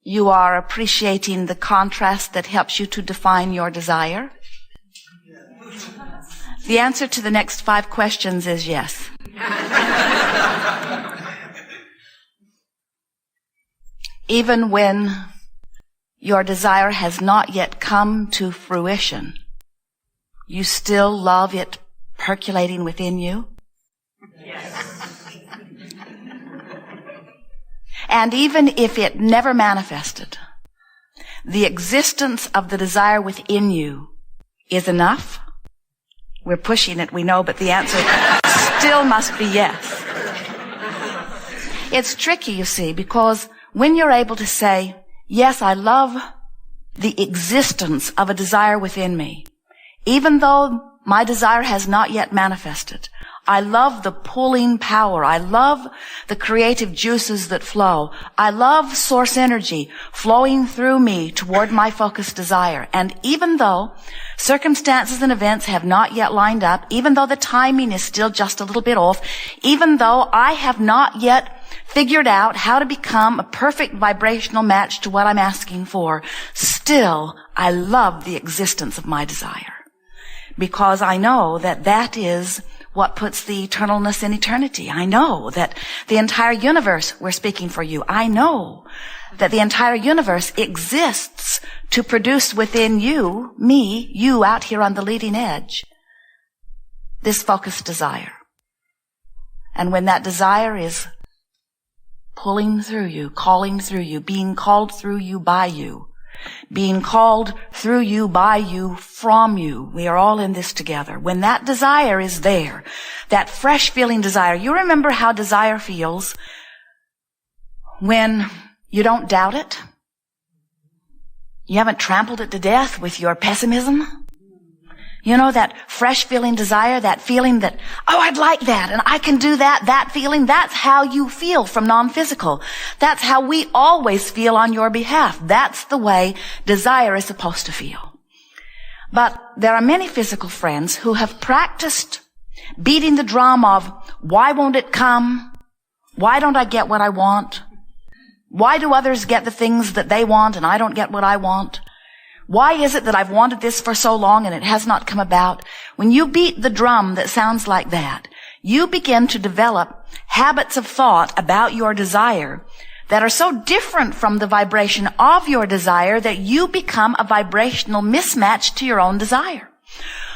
you are appreciating the contrast that helps you to define your desire? The answer to the next 5 questions is yes. Even when your desire has not yet come to fruition, you still love it percolating within you? Yes. And even if it never manifested, the existence of the desire within you is enough? We're pushing it, we know, but the answer still must be yes. It's tricky, you see, because when you're able to say, yes, I love the existence of a desire within me, even though my desire has not yet manifested, I love the pulling power. I love the creative juices that flow. I love source energy flowing through me toward my focused desire. And even though circumstances and events have not yet lined up, even though the timing is still just a little bit off, even though I have not yet figured out how to become a perfect vibrational match to what I'm asking for, still I love the existence of my desire. Because I know that that is what puts the eternalness in eternity. I know that the entire universe, we're speaking for you, I know that the entire universe exists to produce within you, me, you out here on the leading edge, this focused desire. And when that desire is pulling through you, calling through you, being called through you by you, being called through you, by you, from you. We are all in this together. When that desire is there, that fresh feeling desire, you remember how desire feels when you don't doubt it? You haven't trampled it to death with your pessimism? You know, that fresh feeling desire, that feeling that, oh, I'd like that, and I can do that, that feeling, that's how you feel from non-physical. That's how we always feel on your behalf. That's the way desire is supposed to feel. But there are many physical friends who have practiced beating the drum of, why won't it come? Why don't I get what I want? Why do others get the things that they want and I don't get what I want? Why is it that I've wanted this for so long and it has not come about? When you beat the drum that sounds like that, you begin to develop habits of thought about your desire that are so different from the vibration of your desire that you become a vibrational mismatch to your own desire.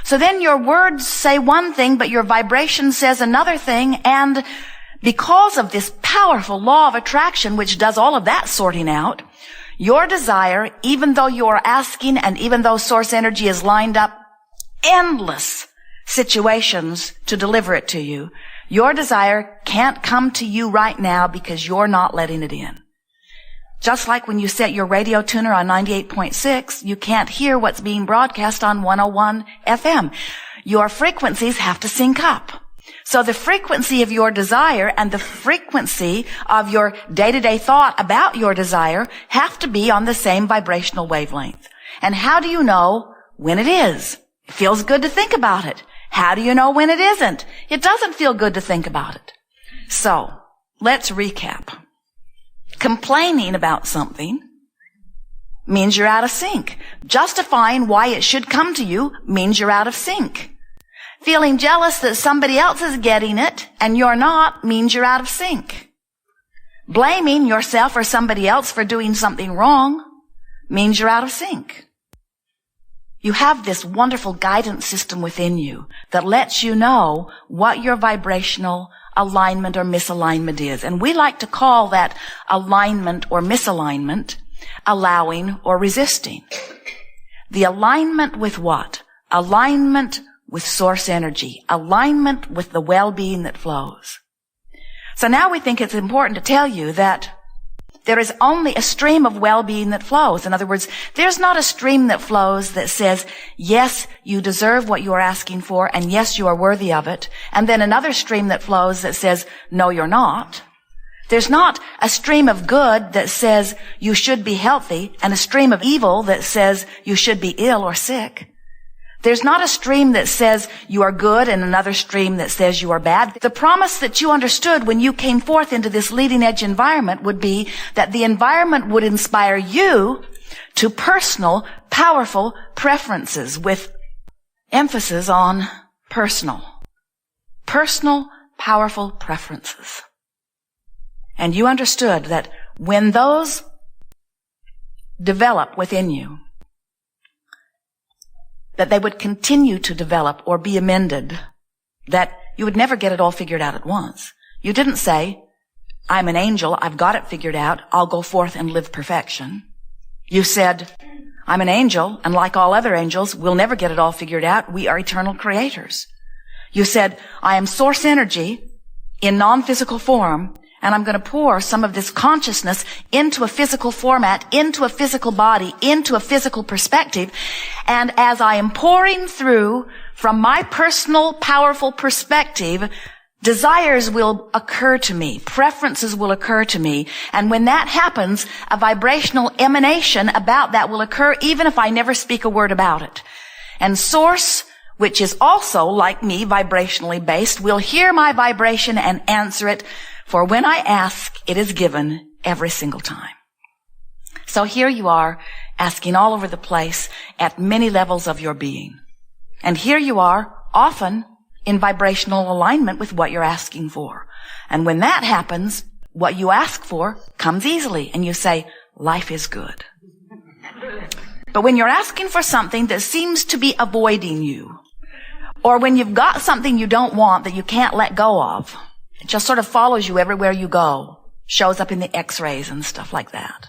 So then your words say one thing, but your vibration says another thing, and because of this powerful law of attraction, which does all of that sorting out, your desire, even though you are asking and even though source energy has lined up endless situations to deliver it to you, your desire can't come to you right now because you're not letting it in. Just like when you set your radio tuner on 98.6, you can't hear what's being broadcast on 101 FM. Your frequencies have to sync up. So the frequency of your desire and the frequency of your day-to-day thought about your desire have to be on the same vibrational wavelength. And how do you know when it is? It feels good to think about it. How do you know when it isn't? It doesn't feel good to think about it. So, let's recap. Complaining about something means you're out of sync. Justifying why it should come to you means you're out of sync. Feeling jealous that somebody else is getting it and you're not means you're out of sync. Blaming yourself or somebody else for doing something wrong means you're out of sync. You have this wonderful guidance system within you that lets you know what your vibrational alignment or misalignment is. And we like to call that alignment or misalignment allowing or resisting. The alignment with what? Alignment with source energy, alignment with the well-being that flows. So now we think it's important to tell you that there is only a stream of well-being that flows. In other words, there's not a stream that flows that says, yes, you deserve what you are asking for, and yes, you are worthy of it, and then another stream that flows that says, no, you're not. There's not a stream of good that says you should be healthy, and a stream of evil that says you should be ill or sick. There's not a stream that says you are good and another stream that says you are bad. The promise that you understood when you came forth into this leading edge environment would be that the environment would inspire you to personal, powerful preferences with emphasis on personal. Personal, powerful preferences. And you understood that when those develop within you, that they would continue to develop or be amended, that you would never get it all figured out at once. You didn't say, I'm an angel, I've got it figured out, I'll go forth and live perfection. You said, I'm an angel, and like all other angels, we'll never get it all figured out. We are eternal creators. You said, I am source energy in non-physical form, and I'm going to pour some of this consciousness into a physical format, into a physical body, into a physical perspective. And as I am pouring through from my personal, powerful perspective, desires will occur to me. Preferences will occur to me. And when that happens, a vibrational emanation about that will occur even if I never speak a word about it. And Source, which is also, like me, vibrationally based, will hear my vibration and answer it. For when I ask, it is given every single time. So here you are, asking all over the place at many levels of your being. And here you are, often in vibrational alignment with what you're asking for. And when that happens, what you ask for comes easily, and you say, life is good. But when you're asking for something that seems to be avoiding you, or when you've got something you don't want that you can't let go of, it just sort of follows you everywhere you go, shows up in the x-rays and stuff like that.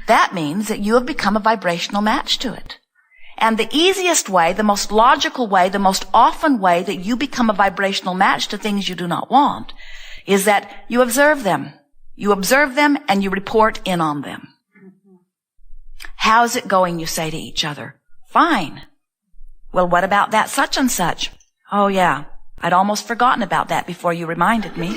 That means that you have become a vibrational match to it. And the easiest way, the most logical way, the most often way that you become a vibrational match to things you do not want is that you observe them. You observe them and you report in on them. How's it going, you say to each other? Fine. Well, what about that such and such? Oh, yeah. I'd almost forgotten about that before you reminded me.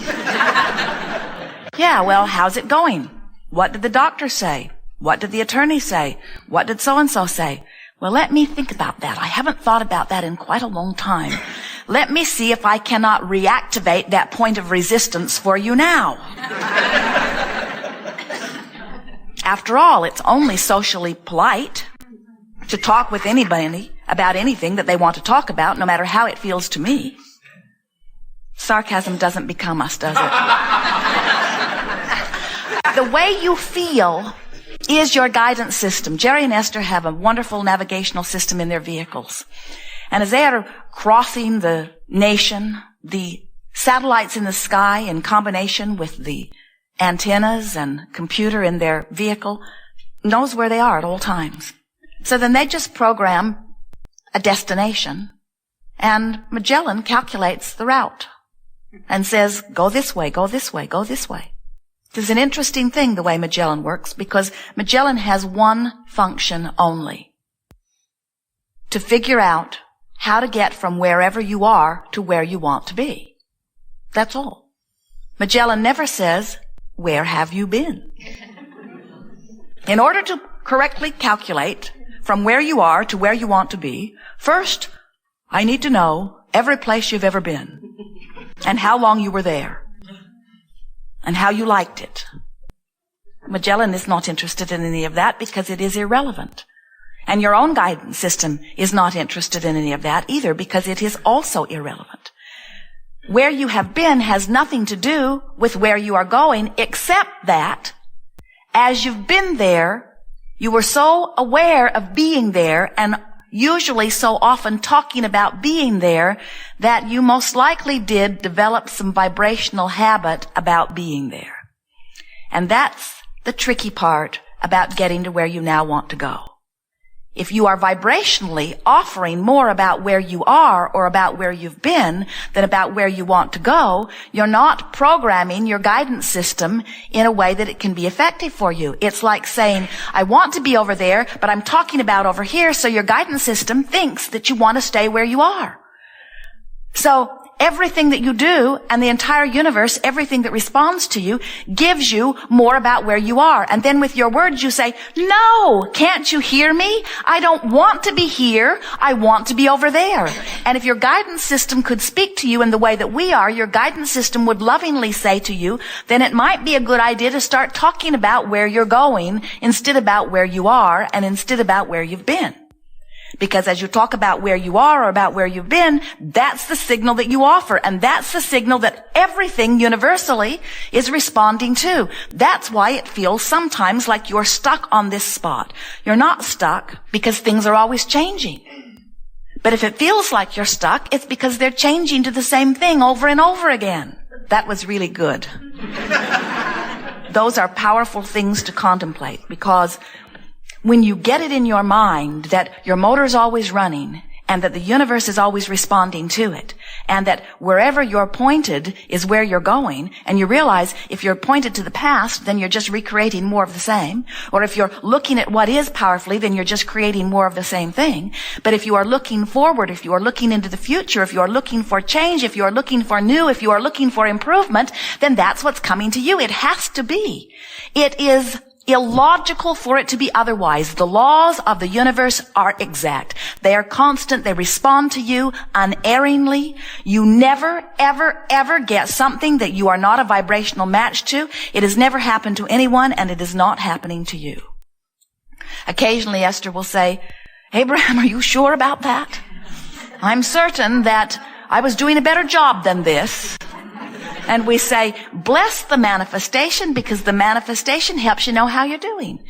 Yeah, well, how's it going? What did the doctor say? What did the attorney say? What did so-and-so say? Well, let me think about that. I haven't thought about that in quite a long time. Let me see if I cannot reactivate that point of resistance for you now. After all, it's only socially polite to talk with anybody about anything that they want to talk about, no matter how it feels to me. Sarcasm doesn't become us, does it? The way you feel is your guidance system. Jerry and Esther have a wonderful navigational system in their vehicles. And as they are crossing the nation, the satellites in the sky in combination with the antennas and computer in their vehicle knows where they are at all times. So then they just program a destination, and Magellan calculates the route and says, go this way, go this way, go this way. It's an interesting thing the way Magellan works, because Magellan has one function only: to figure out how to get from wherever you are to where you want to be. That's all. Magellan never says, where have you been? In order to correctly calculate from where you are to where you want to be, first, I need to know every place you've ever been, and how long you were there, and how you liked it. Magellan is not interested in any of that because it is irrelevant. And your own guidance system is not interested in any of that either because it is also irrelevant. Where you have been has nothing to do with where you are going, except that as you've been there, you were so aware of being there and usually so often talking about being there that you most likely did develop some vibrational habit about being there. And that's the tricky part about getting to where you now want to go. If you are vibrationally offering more about where you are or about where you've been than about where you want to go, you're not programming your guidance system in a way that it can be effective for you. It's like saying, I want to be over there, but I'm talking about over here, so your guidance system thinks that you want to stay where you are. So everything that you do and the entire universe, everything that responds to you, gives you more about where you are. And then with your words you say, no, can't you hear me? I don't want to be here. I want to be over there. And if your guidance system could speak to you in the way that we are, your guidance system would lovingly say to you, then it might be a good idea to start talking about where you're going instead about where you are and instead about where you've been. Because as you talk about where you are or about where you've been, that's the signal that you offer. And that's the signal that everything universally is responding to. That's why it feels sometimes like you're stuck on this spot. You're not stuck because things are always changing. But if it feels like you're stuck, it's because they're changing to the same thing over and over again. That was really good. Those are powerful things to contemplate, because when you get it in your mind that your motor's always running and that the universe is always responding to it and that wherever you're pointed is where you're going, and you realize if you're pointed to the past, then you're just recreating more of the same, or if you're looking at what is powerfully, then you're just creating more of the same thing. But if you are looking forward, if you are looking into the future, if you are looking for change, if you are looking for new, if you are looking for improvement, then that's what's coming to you. It has to be. It is illogical for it to be otherwise. The laws of the universe are exact. They are constant. They respond to you unerringly. You never, ever, ever get something that you are not a vibrational match to. It has never happened to anyone, and it is not happening to you. Occasionally Esther will say, Abraham, are you sure about that? I'm certain that I was doing a better job than this. And we say, bless the manifestation, because the manifestation helps you know how you're doing.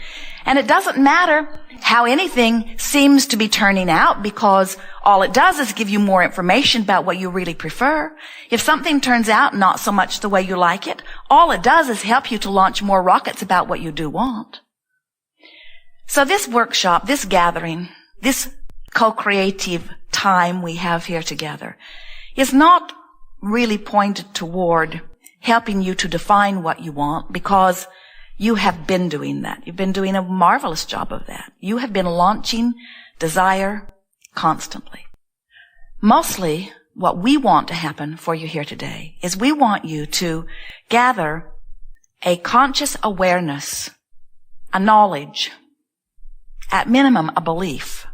And it doesn't matter how anything seems to be turning out, because all it does is give you more information about what you really prefer. If something turns out not so much the way you like it, all it does is help you to launch more rockets about what you do want. So this workshop, this gathering, this co-creative time we have here together is not really pointed toward helping you to define what you want, because you have been doing that. You've been doing a marvelous job of that. You have been launching desire constantly. Mostly what we want to happen for you here today is we want you to gather a conscious awareness, a knowledge, at minimum a belief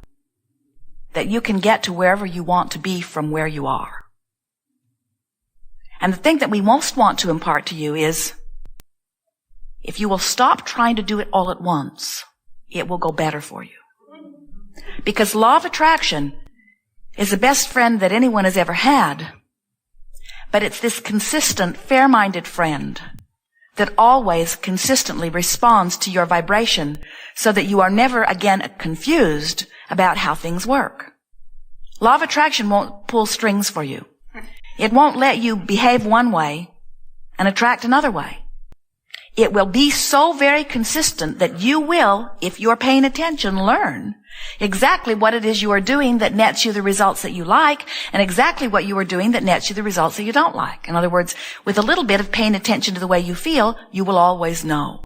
that you can get to wherever you want to be from where you are. And the thing that we most want to impart to you is, if you will stop trying to do it all at once, it will go better for you. Because law of attraction is the best friend that anyone has ever had. But it's this consistent, fair-minded friend that always consistently responds to your vibration, so that you are never again confused about how things work. Law of attraction won't pull strings for you. It won't let you behave one way and attract another way. It will be so very consistent that you will, if you're paying attention, learn exactly what it is you are doing that nets you the results that you like, and exactly what you are doing that nets you the results that you don't like. In other words, with a little bit of paying attention to the way you feel, you will always know.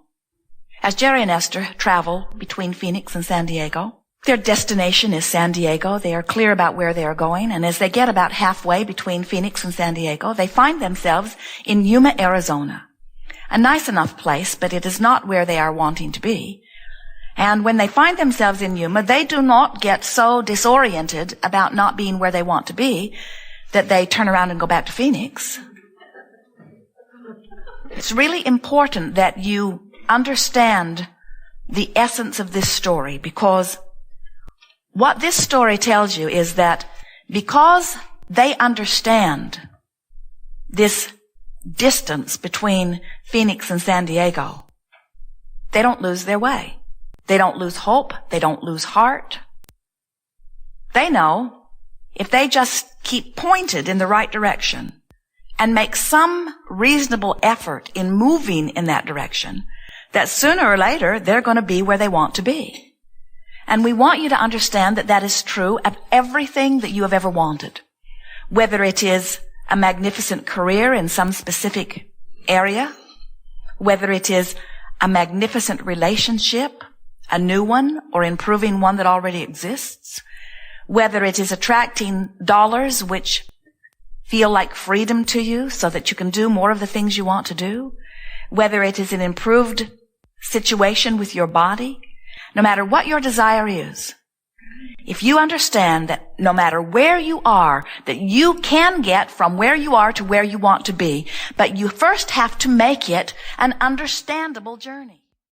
As Jerry and Esther travel between Phoenix and San Diego, their destination is San Diego. They are clear about where they are going, and as they get about halfway between Phoenix and San Diego, they find themselves in Yuma, Arizona. A nice enough place, but it is not where they are wanting to be. And when they find themselves in Yuma, they do not get so disoriented about not being where they want to be that they turn around and go back to Phoenix. It's really important that you understand the essence of this story, because what this story tells you is that because they understand this distance between Phoenix and San Diego, they don't lose their way. They don't lose hope. They don't lose heart. They know if they just keep pointed in the right direction and make some reasonable effort in moving in that direction, that sooner or later they're going to be where they want to be. And we want you to understand that that is true of everything that you have ever wanted. Whether it is a magnificent career in some specific area, whether it is a magnificent relationship, a new one, or improving one that already exists, whether it is attracting dollars which feel like freedom to you so that you can do more of the things you want to do, whether it is an improved situation with your body, no matter what your desire is, if you understand that no matter where you are, that you can get from where you are to where you want to be, but you first have to make it an understandable journey.